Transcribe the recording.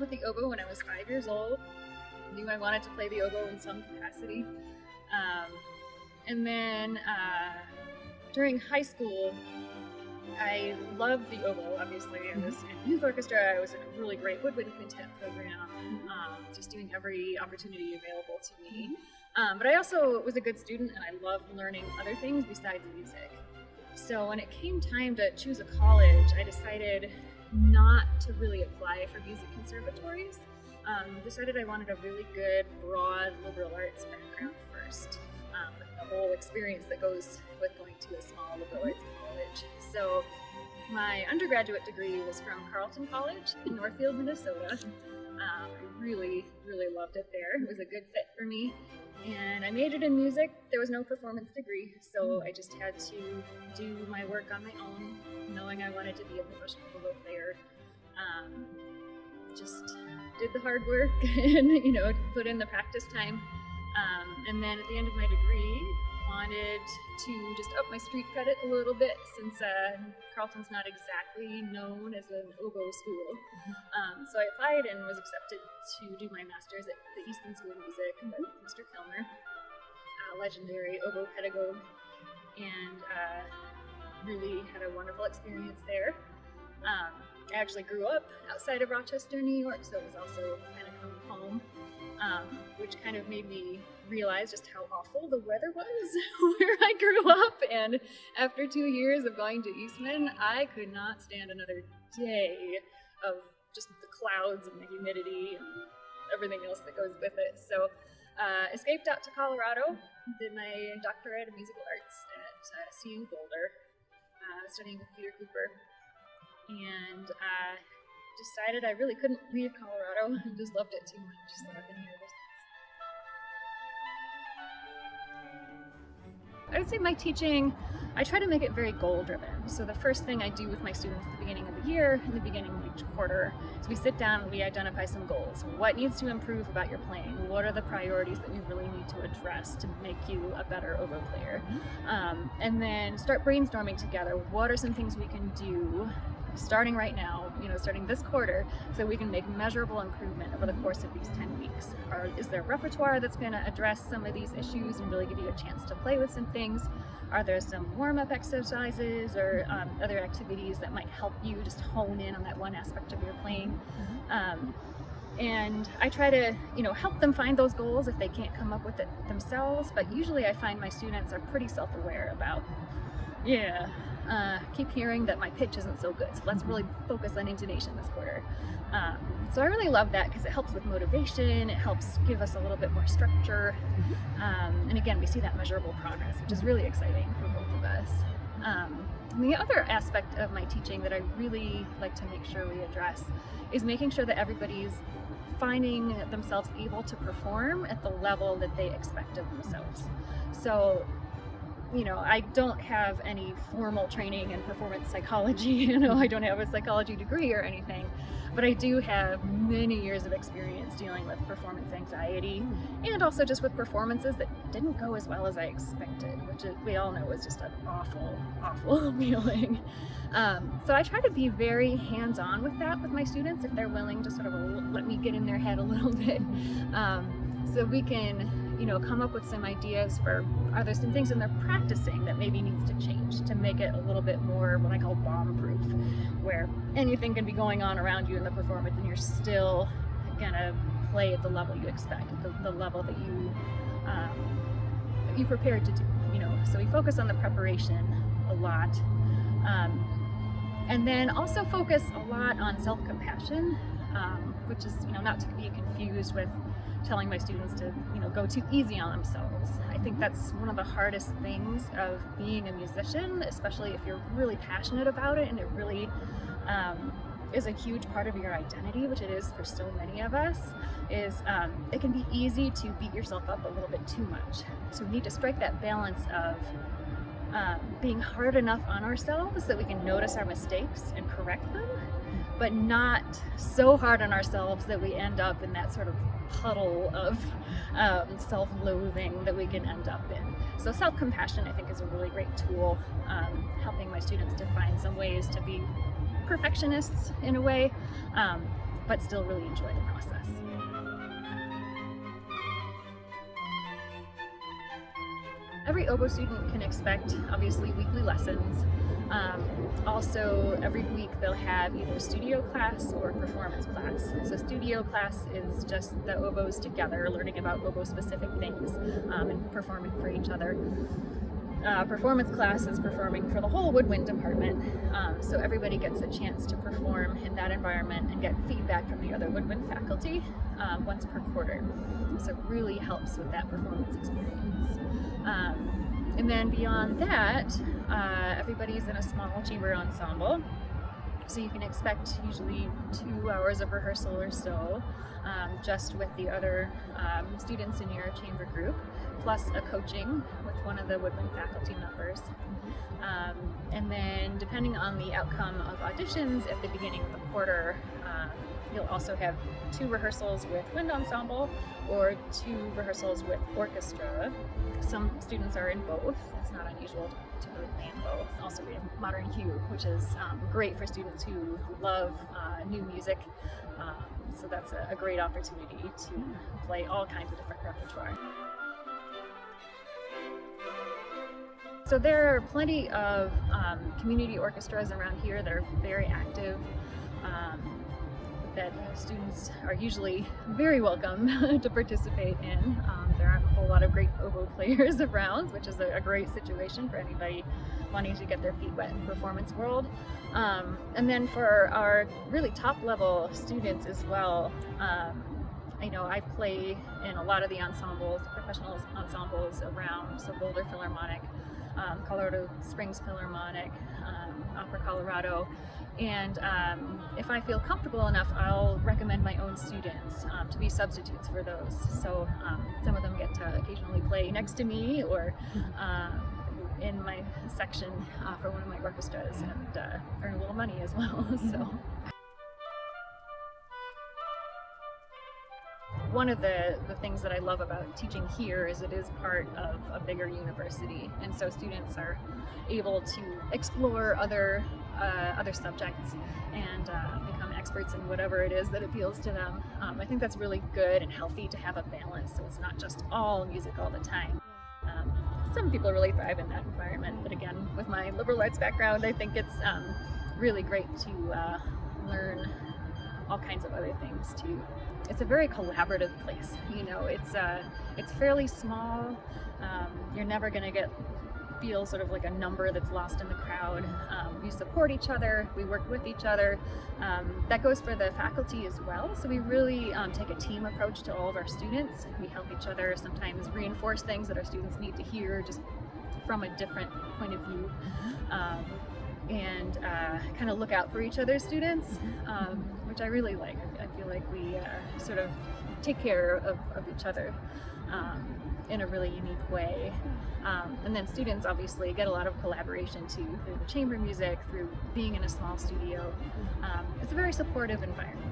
with the oboe when I was 5 years old. Knew I wanted to play the oboe in some capacity. And then during high school, I loved the oboe, obviously. I was in youth orchestra, I was in a really great woodwind quintet program, just doing every opportunity available to me. But I also was a good student and I loved learning other things besides music. So when it came time to choose a college, I decided not to really apply for music conservatories. Decided I wanted a really good, broad liberal arts background first, with the whole experience that goes with going to a small liberal arts college. So my undergraduate degree was from Carleton College in Northfield, Minnesota. I really, really loved it there. It was a good fit for me. And I majored in music. There was no performance degree, so I just had to do my work on my own, knowing I wanted to be a professional oboe player. Just did the hard work and, put in the practice time. And then at the end of my degree, wanted to just up my street credit a little bit, since Carleton's not exactly known as an oboe school. So I applied and was accepted to do my master's at the Easton School of Music with Mr. Kilmer, a legendary oboe pedagogue, and really had a wonderful experience there. I actually grew up outside of Rochester, New York, so it was also kind of coming home, which kind of made me realize just how awful the weather was where I grew up. And after 2 years of going to Eastman, I could not stand another day of just the clouds and the humidity and everything else that goes with it. So escaped out to Colorado, did my doctorate in musical arts at CU Boulder, studying with Peter Cooper, and decided I really couldn't leave Colorado. I just loved it too much, so I've been here ever since. I would say my teaching, I try to make it very goal-driven. So the first thing I do with my students at the beginning of the year, in the beginning of each quarter, is we sit down and we identify some goals. What needs to improve about your playing? What are the priorities that we really need to address to make you a better oboe player? And then start brainstorming together. What are some things we can do starting right now, starting this quarter, so we can make measurable improvement over the course of these 10 weeks? Or is there a repertoire that's going to address some of these issues and really give you a chance to play with some things? Are there some warm-up exercises or other activities that might help you just hone in on that one aspect of your playing? And I try to, help them find those goals if they can't come up with it themselves, but usually I find my students are pretty self-aware about, keep hearing that my pitch isn't so good, so let's really focus on intonation this quarter. So I really love that because it helps with motivation, it helps give us a little bit more structure, and again, we see that measurable progress, which is really exciting for both of us. And the other aspect of my teaching that I really like to make sure we address is making sure that everybody's finding themselves able to perform at the level that they expect of themselves. So I don't have any formal training in performance psychology, I don't have a psychology degree or anything, but I do have many years of experience dealing with performance anxiety and also just with performances that didn't go as well as I expected, which we all know is just an awful, awful feeling. So I try to be very hands-on with that with my students if they're willing to sort of let me get in their head a little bit, so we can come up with some ideas for, are there some things in their practicing that maybe needs to change to make it a little bit more what I call bomb-proof, where anything can be going on around you in the performance and you're still gonna play at the level you expect, the level that you prepared to do, So we focus on the preparation a lot, and then also focus a lot on self-compassion, which is, not to be confused with telling my students to, go too easy on themselves. I think that's one of the hardest things of being a musician, especially if you're really passionate about it and it really is a huge part of your identity, which it is for so many of us, is it can be easy to beat yourself up a little bit too much. So we need to strike that balance of being hard enough on ourselves that we can notice our mistakes and correct them, but not so hard on ourselves that we end up in that sort of puddle of self-loathing that we can end up in. So self-compassion, I think, is a really great tool, helping my students to find some ways to be perfectionists in a way, but still really enjoy the process. Every oboe student can expect, obviously, weekly lessons. Also, every week they'll have either studio class or performance class. So studio class is just the oboes together, learning about oboe-specific things and performing for each other. Performance class is performing for the whole woodwind department, so everybody gets a chance to perform in that environment and get feedback from the other woodwind faculty once per quarter. So it really helps with that performance experience. And then beyond that, everybody's in a small chamber ensemble. So you can expect usually 2 hours of rehearsal or so, just with the other students in your chamber group, plus a coaching with one of the woodwind faculty members. And then depending on the outcome of auditions at the beginning of the quarter, you'll also have 2 rehearsals with wind ensemble or 2 rehearsals with orchestra. Some students are in both. It's not unusual to really play in both. Also, we have modern cue, which is great for students who love new music. So that's a great opportunity to play all kinds of different repertoire. So there are plenty of community orchestras around here that are very active, that students are usually very welcome to participate in. There aren't a whole lot of great oboe players around, which is a great situation for anybody wanting to get their feet wet in the performance world. And then for our really top level students as well, I know I play in a lot of the ensembles, professional ensembles around, so Boulder Philharmonic, Colorado Springs Philharmonic, Opera Colorado, and if I feel comfortable enough, I'll recommend my own students to be substitutes for those. So some of them get to occasionally play next to me or in my section for one of my orchestras and earn a little money as well. So. One of the things that I love about teaching here is it is part of a bigger university, and so students are able to explore other subjects and become experts in whatever it is that appeals to them. I think that's really good and healthy to have a balance, so it's not just all music all the time. Some people really thrive in that environment, but again, with my liberal arts background, I think it's really great to learn all kinds of other things too. It's a very collaborative place. You know, it's fairly small. You're never going to feel sort of like a number that's lost in the crowd. We support each other. We work with each other. That goes for the faculty as well. So we really take a team approach to all of our students. We help each other sometimes reinforce things that our students need to hear just from a different point of view. And kind of look out for each other's students, which I really like. I feel like we sort of take care of each other in a really unique way. And then students obviously get a lot of collaboration too, through the chamber music, through being in a small studio. It's a very supportive environment.